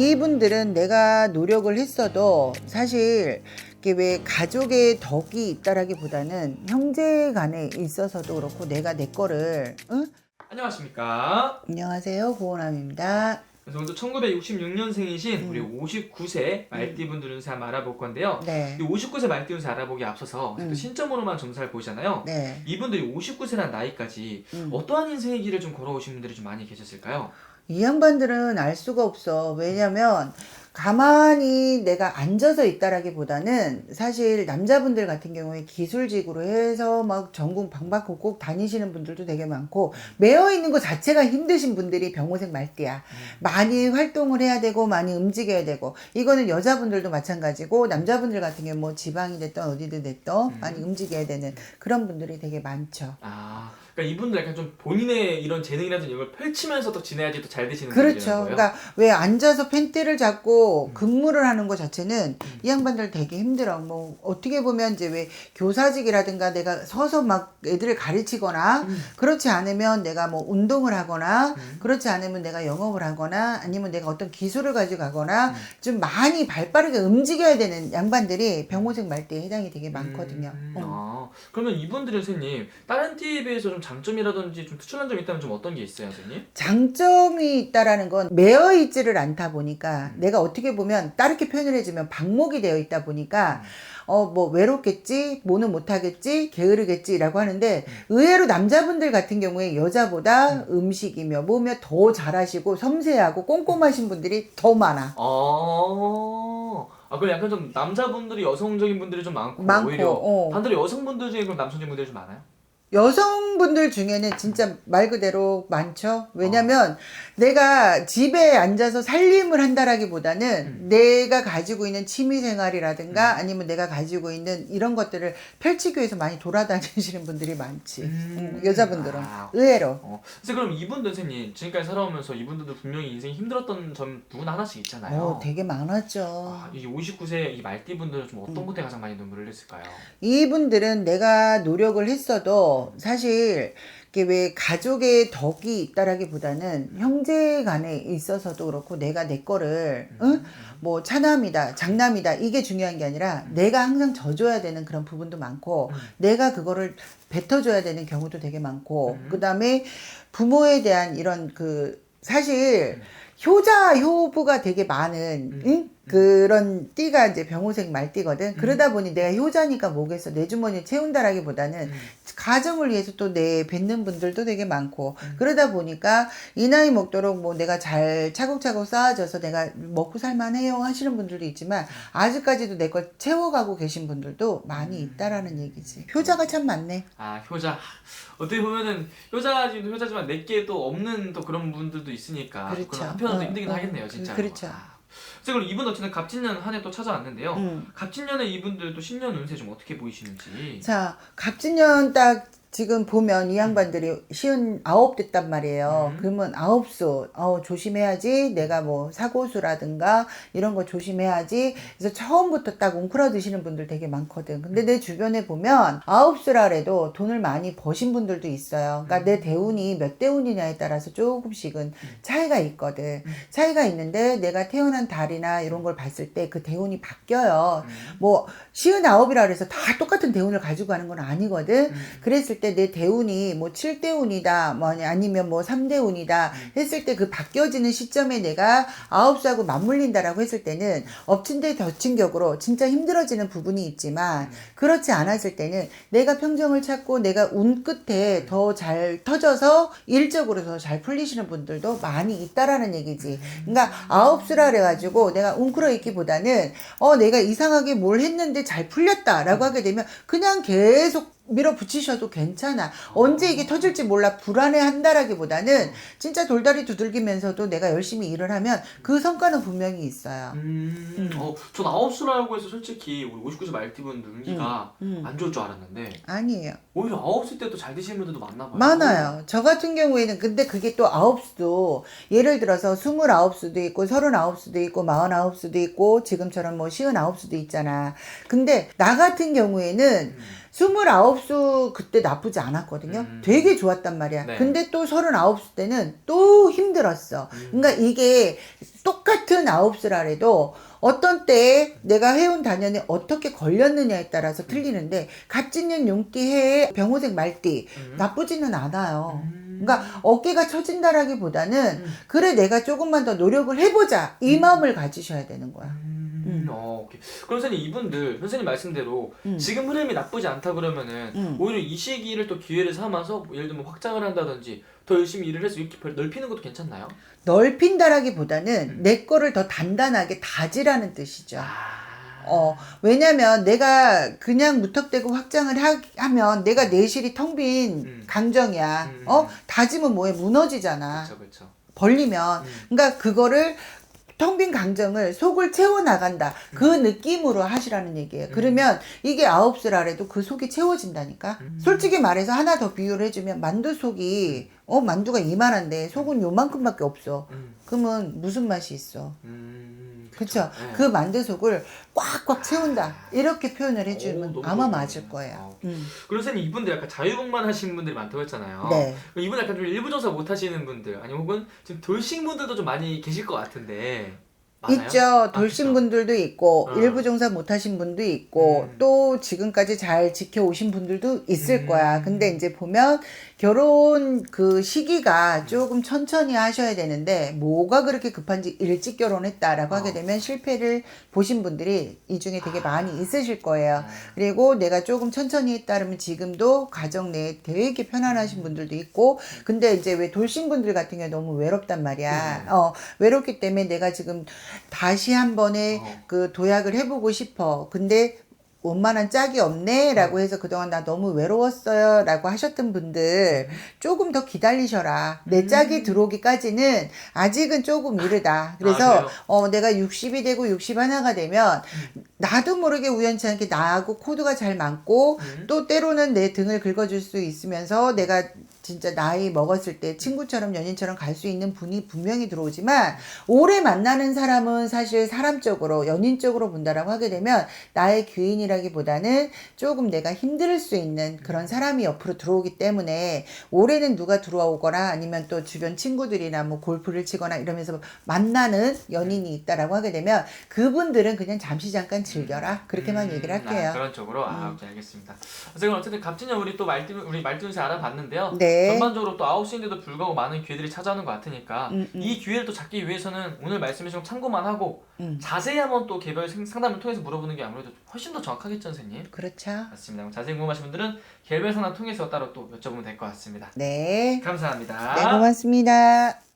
이분들은 내가 노력을 했어도 사실 이게 왜 가족의 덕이 있다라기보다는 형제 간에 있어서도 그렇고 내가 내 거를 응? 안녕하십니까. 안녕하세요, 고은함입니다. 그래서 오늘도 1966년생이신 우리 59세 음. 말띠분들 운세 한번 알아볼 건데요. 네. 이 59세 말띠 운세 알아보기 앞서서 또 신점으로만 점사를 보시잖아요. 네. 이분들이 59세란 나이까지 어떠한 인생의 길을 좀 걸어오신 분들이 좀 많이 계셨을까요? 이 양반들은 알 수가 없어. 왜냐면 가만히 내가 앉아서 있다라기보다는 사실 남자분들 같은 경우에 기술직으로 해서 막 전국 방방곡곡 다니시는 분들도 되게 많고 매여 있는 것 자체가 힘드신 분들이 병호색 말띠야. 많이 활동을 해야 되고 많이 움직여야 되고 이거는 여자분들도 마찬가지고 남자분들 같은 경우 뭐 지방이 됐던 어디든 됐던 많이 움직여야 되는 그런 분들이 되게 많죠. 그러니까 이분들 약간 좀 본인의 이런 재능이라든지 이런 걸 펼치면서 또 지내야지 또 잘 되시는 그렇죠. 분들이라는 거예요? 그러니까 왜 앉아서 펜트를 잡고 근무를 하는 것 자체는 이 양반들 되게 힘들어. 뭐 어떻게 보면 이제 왜 교사직이라든가 내가 서서 막 애들을 가르치거나 그렇지 않으면 내가 뭐 운동을 하거나 그렇지 않으면 내가 영업을 하거나 아니면 내가 어떤 기술을 가지고 가거나 좀 많이 발빠르게 움직여야 되는 양반들이 병호색 말대에 해당이 되게 많거든요. 그러면 이분들은 선생님 다른 띠에 비해서 좀 장점이라든지 좀 특출난 점이 있다면 좀 어떤 게 있어요, 선생님? 장점이 있다라는 건 매여 있지를 않다 보니까 내가 어떻게 보면 다르게 표현을 해주면 방목이 되어 있다 보니까 뭐 외롭겠지, 뭐는 못하겠지, 게으르겠지라고 하는데 의외로 남자분들 같은 경우에 여자보다 음식이며 뭐며 더 잘하시고 섬세하고 꼼꼼하신 분들이 더 많아. 그럼 약간 좀 남자분들이 여성적인 분들이 좀 많고 오히려 반대로 여성분들 중에 그럼 남성적인 분들이 좀 많아요? 여성분들 중에는 진짜 말 그대로 많죠. 왜냐면 내가 집에 앉아서 살림을 한다라기보다는 내가 가지고 있는 취미생활이라든가 아니면 내가 가지고 있는 이런 것들을 펼치기 위해서 많이 돌아다니시는 분들이 많지. 여자분들은 의외로. 그래서 그럼 이분들 선생님 지금까지 살아오면서 이분들도 분명히 인생이 힘들었던 점 누구나 하나씩 있잖아요. 되게 많았죠. 이 59세 이 말띠분들은 좀 어떤 곳에 가장 많이 눈물을 흘렸을까요? 이분들은 내가 노력을 했어도 사실 이게 왜 가족의 덕이 있다라기보다는 형제 간에 있어서도 그렇고 내가 내 거를 뭐 차남이다 장남이다 이게 중요한 게 아니라 내가 항상 져줘야 되는 그런 부분도 많고 내가 그거를 뱉어줘야 되는 경우도 되게 많고 그 다음에 부모에 대한 이런 그 사실 효자 효부가 되게 많은 그런 띠가 이제 병호색 말띠거든. 그러다 보니 내가 효자니까 뭐겠어 내 주머니에 채운다라기보다는 가정을 위해서 또 내 뱉는 분들도 되게 많고 그러다 보니까 이 나이 먹도록 뭐 내가 잘 차곡차곡 쌓아져서 내가 먹고 살만해요 하시는 분들도 있지만 아직까지도 내 걸 채워가고 계신 분들도 많이 있다라는 얘기지. 효자가 참 많네. 효자. 어떻게 보면은 효자지만 내게 또 없는 또 그런 분들도 있으니까 그렇죠. 그건 한편으로도 힘들긴 하겠네요, 진짜. 그렇죠. 그럼 이분 어쨌든 갑진년 한 해 또 찾아왔는데요. 갑진년에 이분들 또 신년 운세 좀 어떻게 보이시는지. 자, 갑진년 딱 지금 보면 이 양반들이 59 됐단 말이에요. 그러면 9수, 조심해야지. 내가 뭐 사고수라든가 이런 거 조심해야지. 그래서 처음부터 딱 웅크러드시는 분들 되게 많거든. 근데 내 주변에 보면 9수라 해도 돈을 많이 버신 분들도 있어요. 그러니까 내 대운이 몇 대운이냐에 따라서 조금씩은 차이가 있거든. 차이가 있는데 내가 태어난 달이나 이런 걸 봤을 때 그 대운이 바뀌어요. 뭐 59이라 그래서 다 똑같은 대운을 가지고 가는 건 아니거든. 그랬을 때 내 대운이 뭐 7대운이다 뭐 아니면 뭐 3대운이다 했을 때 그 바뀌어지는 시점에 내가 9수하고 맞물린다라고 했을 때는 엎친 데 덮친 격으로 진짜 힘들어지는 부분이 있지만 그렇지 않았을 때는 내가 평정을 찾고 내가 운 끝에 더 잘 터져서 일적으로 더 잘 풀리시는 분들도 많이 있다라는 얘기지. 그러니까 9수라 그래가지고 내가 웅크러 있기보다는 내가 이상하게 뭘 했는데 잘 풀렸다라고 하게 되면 그냥 계속 밀어붙이셔도 괜찮아. 언제 이게 터질지 몰라 불안해한다라기보다는 진짜 돌다리 두들기면서도 내가 열심히 일을 하면 그 성과는 분명히 있어요. 전 아홉수라고 해서 솔직히 우리 59세 말띠분 운기가 안 좋을 줄 알았는데 아니에요. 오히려 9수 때도 잘 되시는 분들도 많나 봐요. 많아요. 저 같은 경우에는 근데 그게 또 9수도 예를 들어서 29수도 있고 39수도 있고 49수도 있고 지금처럼 뭐 59수도 있잖아. 근데 나 같은 경우에는 29수 그때 나쁘지 않았거든요. 되게 좋았단 말이야. 네. 근데 또 39수 때는 또 힘들었어. 그러니까 이게 똑같은 9수라래도 어떤 때에 내가 해온 단연에 어떻게 걸렸느냐에 따라서 틀리는데 갑진년 용띠 해에 병호색 말띠 나쁘지는 않아요. 그러니까 어깨가 처진다라기보다는 그래 내가 조금만 더 노력을 해보자 이 마음을 가지셔야 되는 거야. 오케이. 그럼 선생님 이분들 선생님 말씀대로 지금 흐름이 나쁘지 않다 그러면은 오히려 이 시기를 또 기회를 삼아서 뭐 예를 들면 확장을 한다든지 더 열심히 일을 해서 이렇게 넓히는 것도 괜찮나요? 넓힌다라기보다는 내 거를 더 단단하게 다지라는 뜻이죠. 아. 왜냐면 내가 그냥 무턱대고 확장을 하면 내가 내실이 텅 빈 강정이야. 다지면 뭐해? 무너지잖아. 그렇죠, 그렇죠. 벌리면. 그러니까 그거를 텅 빈 강정을 속을 채워나간다. 그 느낌으로 하시라는 얘기예요. 그러면 이게 9수라래도 그 속이 채워진다니까. 솔직히 말해서 하나 더 비유를 해주면 만두 속이 만두가 이만한데 속은 요만큼밖에 없어. 그러면 무슨 맛이 있어? 그쵸? 네. 그 만두 속을 꽉꽉 채운다. 이렇게 표현을 해주면 너무 아마 좋네요. 맞을 거예요. 그리고 선생님 이분들 약간 자유복만 하시는 분들이 많다고 했잖아요. 네. 이분 약간 좀 일부 정사 못 하시는 분들 아니면 혹은 지금 돌싱 분들도 좀 많이 계실 것 같은데 맞나요? 있죠. 돌신 그쵸? 분들도 있고 어. 일부 종사 못하신 분도 있고 또 지금까지 잘 지켜오신 분들도 있을 거야. 근데 이제 보면 결혼 그 시기가 조금 천천히 하셔야 되는데 뭐가 그렇게 급한지 일찍 결혼했다라고 하게 되면 실패를 보신 분들이 이 중에 되게 많이 있으실 거예요. 그리고 내가 조금 천천히 했다 그러면 지금도 가정 내에 되게 편안하신 분들도 있고 근데 이제 왜 돌신 분들 같은 경우에 너무 외롭단 말이야. 외롭기 때문에 내가 지금 다시 한 번에 그 도약을 해보고 싶어. 근데 원만한 짝이 없네 라고 해서 그동안 나 너무 외로웠어요 라고 하셨던 분들 조금 더 기다리셔라. 내 짝이 들어오기까지는 아직은 조금 이르다. 그래서 내가 60이 되고 61가 되면 나도 모르게 우연치 않게 나하고 코드가 잘 맞고 또 때로는 내 등을 긁어줄 수 있으면서 내가 진짜 나이 먹었을 때 친구처럼 연인처럼 갈 수 있는 분이 분명히 들어오지만 오래 만나는 사람은 사실 사람적으로 연인적으로 본다라고 하게 되면 나의 귀인이라기보다는 조금 내가 힘들 수 있는 그런 사람이 옆으로 들어오기 때문에 올해는 누가 들어오거나 아니면 또 주변 친구들이나 뭐 골프를 치거나 이러면서 만나는 연인이 있다라고 하게 되면 그분들은 그냥 잠시 잠깐 즐겨라 그렇게만 얘기를 할게요. 그런 쪽으로 오케이, 알겠습니다. 선생님 어쨌든 갑진년 우리 또 말띠운세 알아봤는데요. 네. 전반적으로 또 9시인데도 불구하고 많은 기회들이 찾아오는 것 같으니까 이 기회를 또 잡기 위해서는 오늘 말씀해주신 거 참고만 하고 자세히 한번 또 개별 상담을 통해서 물어보는 게 아무래도 훨씬 더 정확하겠죠, 선생님? 그렇죠. 맞습니다. 자세히 궁금하신 분들은 개별 상담 통해서 따로 또 여쭤보면 될 것 같습니다. 네. 감사합니다. 네, 고맙습니다.